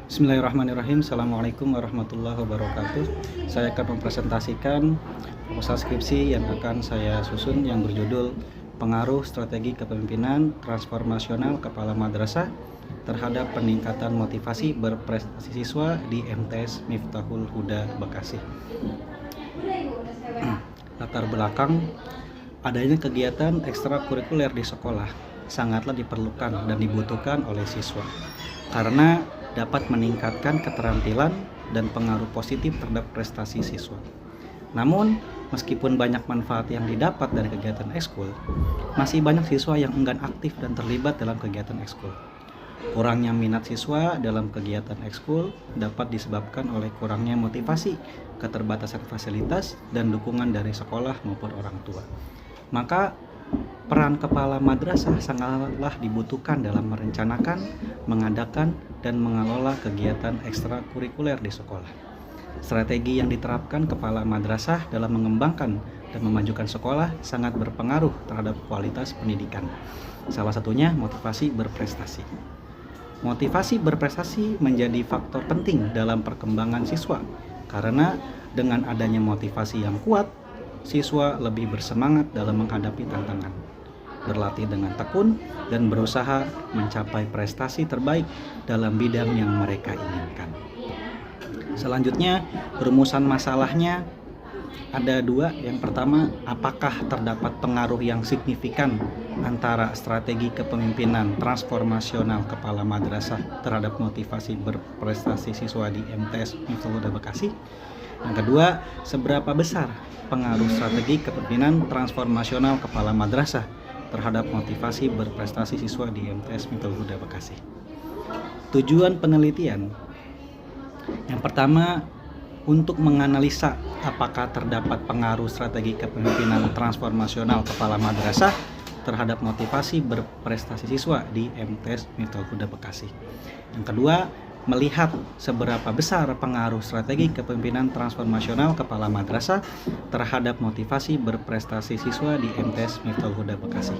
Bismillahirrahmanirrahim. Assalamualaikum warahmatullahi wabarakatuh. Saya akan mempresentasikan proposal skripsi yang akan saya susun yang berjudul Pengaruh Strategi Kepemimpinan Transformasional Kepala Madrasah terhadap peningkatan motivasi berprestasi siswa di MTS Miftahul Huda Bekasi. Latar belakang, adanya kegiatan ekstrakurikuler di sekolah sangatlah diperlukan dan dibutuhkan oleh siswa karena dapat meningkatkan keterampilan dan pengaruh positif terhadap prestasi siswa. Namun, meskipun banyak manfaat yang didapat dari kegiatan ekskul, masih banyak siswa yang enggan aktif dan terlibat dalam kegiatan ekskul. Kurangnya minat siswa dalam kegiatan ekskul dapat disebabkan oleh kurangnya motivasi, keterbatasan fasilitas, dan dukungan dari sekolah maupun orang tua. Maka, peran kepala madrasah sangatlah dibutuhkan dalam merencanakan, mengadakan, dan mengelola kegiatan ekstrakurikuler di sekolah. Strategi yang diterapkan kepala madrasah dalam mengembangkan dan memajukan sekolah sangat berpengaruh terhadap kualitas pendidikan. Salah satunya motivasi berprestasi. Motivasi berprestasi menjadi faktor penting dalam perkembangan siswa, karena dengan adanya motivasi yang kuat, siswa lebih bersemangat dalam menghadapi tantangan, berlatih dengan tekun, dan berusaha mencapai prestasi terbaik dalam bidang yang mereka inginkan. Selanjutnya, rumusan masalahnya ada dua. Yang pertama, apakah terdapat pengaruh yang signifikan antara strategi kepemimpinan transformasional kepala madrasah terhadap motivasi berprestasi siswa di MTS Miftahul Huda Bekasi? Yang kedua, seberapa besar pengaruh strategi kepemimpinan transformasional kepala madrasah terhadap motivasi berprestasi siswa di MTS Miftahul Huda Bekasi? Tujuan penelitian yang pertama, untuk menganalisa apakah terdapat pengaruh strategi kepemimpinan transformasional kepala madrasah terhadap motivasi berprestasi siswa di MTS Miftahul Huda Bekasi. Yang kedua, melihat seberapa besar pengaruh strategi kepemimpinan transformasional kepala madrasah terhadap motivasi berprestasi siswa di MTS Miftahul Huda Bekasi.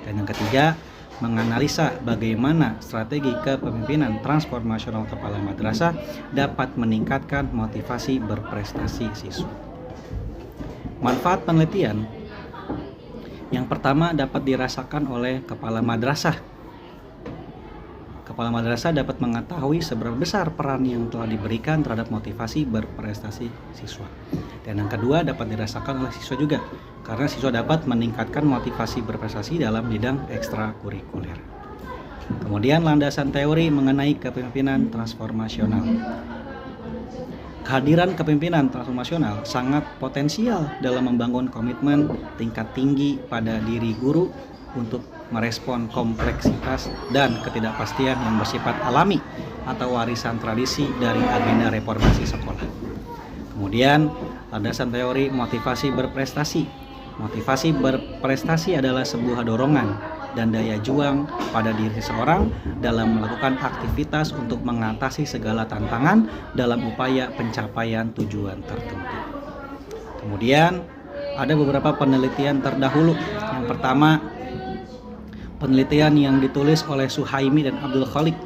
Dan yang ketiga, menganalisa bagaimana strategi kepemimpinan transformasional kepala madrasah dapat meningkatkan motivasi berprestasi siswa. Manfaat penelitian yang pertama dapat dirasakan oleh kepala madrasah. Kepala madrasah dapat mengetahui seberapa besar peran yang telah diberikan terhadap motivasi berprestasi siswa. Dan yang kedua dapat dirasakan oleh siswa juga, karena siswa dapat meningkatkan motivasi berprestasi dalam bidang ekstrakurikuler. Kemudian landasan teori mengenai kepemimpinan transformasional. Kehadiran kepemimpinan transformasional sangat potensial dalam membangun komitmen tingkat tinggi pada diri guru untuk merespon kompleksitas dan ketidakpastian yang bersifat alami atau warisan tradisi dari agenda reformasi sekolah. Kemudian, landasan teori motivasi berprestasi. Motivasi berprestasi adalah sebuah dorongan dan daya juang pada diri seseorang dalam melakukan aktivitas untuk mengatasi segala tantangan dalam upaya pencapaian tujuan tertentu. Kemudian, ada beberapa penelitian terdahulu. Yang pertama, penelitian yang ditulis oleh Suhaimi dan Abdul Khalik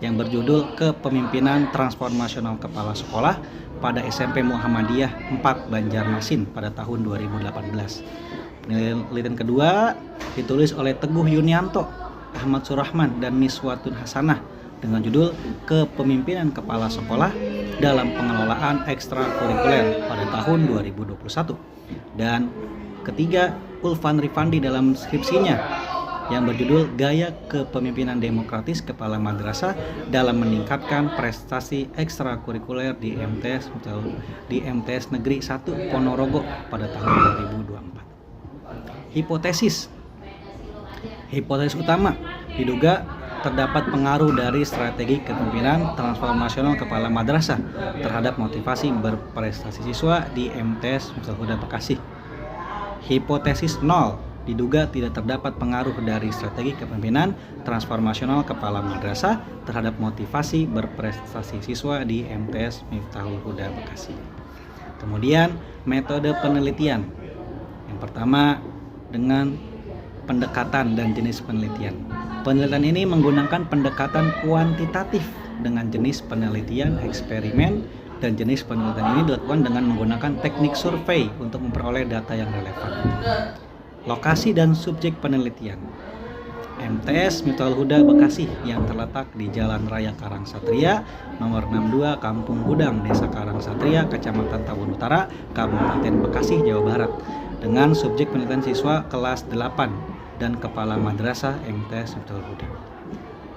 yang berjudul Kepemimpinan Transformasional Kepala Sekolah pada SMP Muhammadiyah 4 Banjarmasin pada tahun 2018. Penelitian kedua ditulis oleh Teguh Yunianto, Ahmad Surahman, dan Miswatun Hasanah dengan judul Kepemimpinan Kepala Sekolah dalam Pengelolaan Ekstrakurikuler pada tahun 2021. Dan ketiga, Ulfan Rifandi dalam skripsinya yang berjudul Gaya Kepemimpinan Demokratis Kepala Madrasah dalam Meningkatkan Prestasi Ekstrakurikuler di MTS Negeri 1 Ponorogo pada tahun 2024. Hipotesis utama diduga terdapat pengaruh dari strategi kepemimpinan transformasional kepala madrasah terhadap motivasi berprestasi siswa di MTS Miftahul Huda Bekasi. Hipotesis 0, diduga tidak terdapat pengaruh dari strategi kepemimpinan transformasional kepala madrasah terhadap motivasi berprestasi siswa di MTS Miftahul Huda Bekasi. Kemudian, metode penelitian. Yang pertama, dengan pendekatan dan jenis penelitian. Penelitian ini menggunakan pendekatan kuantitatif dengan jenis penelitian eksperimen, dan jenis penelitian ini dilakukan dengan menggunakan teknik survei untuk memperoleh data yang relevan. Lokasi dan subjek penelitian. MTS Miftahul Huda Bekasi yang terletak di Jalan Raya Karangsatria nomor 62 Kampung Gudang, Desa Karangsatria, Kecamatan Tawun Utara, Kabupaten Bekasi, Jawa Barat, dengan subjek penelitian siswa kelas 8 dan kepala madrasah MTS Miftahul Huda.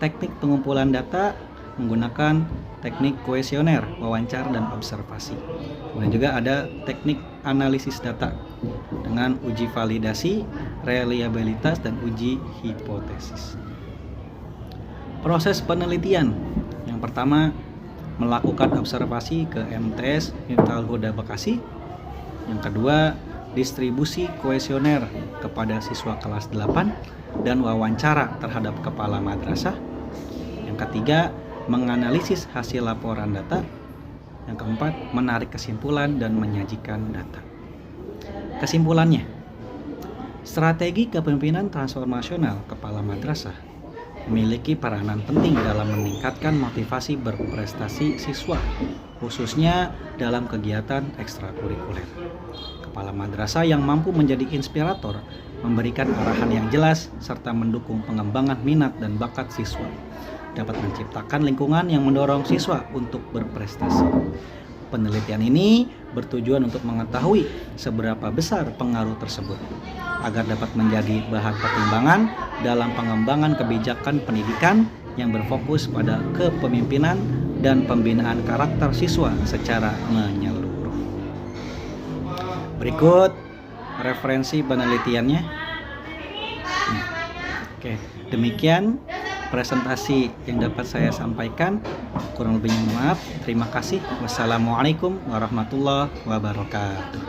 Teknik pengumpulan data menggunakan teknik kuesioner, wawancara, dan observasi. Kemudian juga ada teknik analisis data dengan uji validasi, reliabilitas, dan uji hipotesis. Proses penelitian. Yang pertama, melakukan observasi ke MTS Miftahul Huda Bekasi. Yang kedua, distribusi kuesioner kepada siswa kelas 8 dan wawancara terhadap kepala madrasah. Yang ketiga, menganalisis hasil laporan data. Yang keempat, menarik kesimpulan dan menyajikan data. Kesimpulannya, strategi kepemimpinan transformasional kepala madrasah memiliki peranan penting dalam meningkatkan motivasi berprestasi siswa, khususnya dalam kegiatan ekstrakurikuler. Kepala madrasah yang mampu menjadi inspirator, memberikan arahan yang jelas, serta mendukung pengembangan minat dan bakat siswa, dapat menciptakan lingkungan yang mendorong siswa untuk berprestasi. Penelitian ini bertujuan untuk mengetahui seberapa besar pengaruh tersebut agar dapat menjadi bahan pertimbangan dalam pengembangan kebijakan pendidikan yang berfokus pada kepemimpinan dan pembinaan karakter siswa secara menyeluruh. Berikut referensi penelitiannya. Oke, demikian presentasi yang dapat saya sampaikan. Kurang lebihnya maaf. Terima kasih. Wassalamualaikum warahmatullahi wabarakatuh.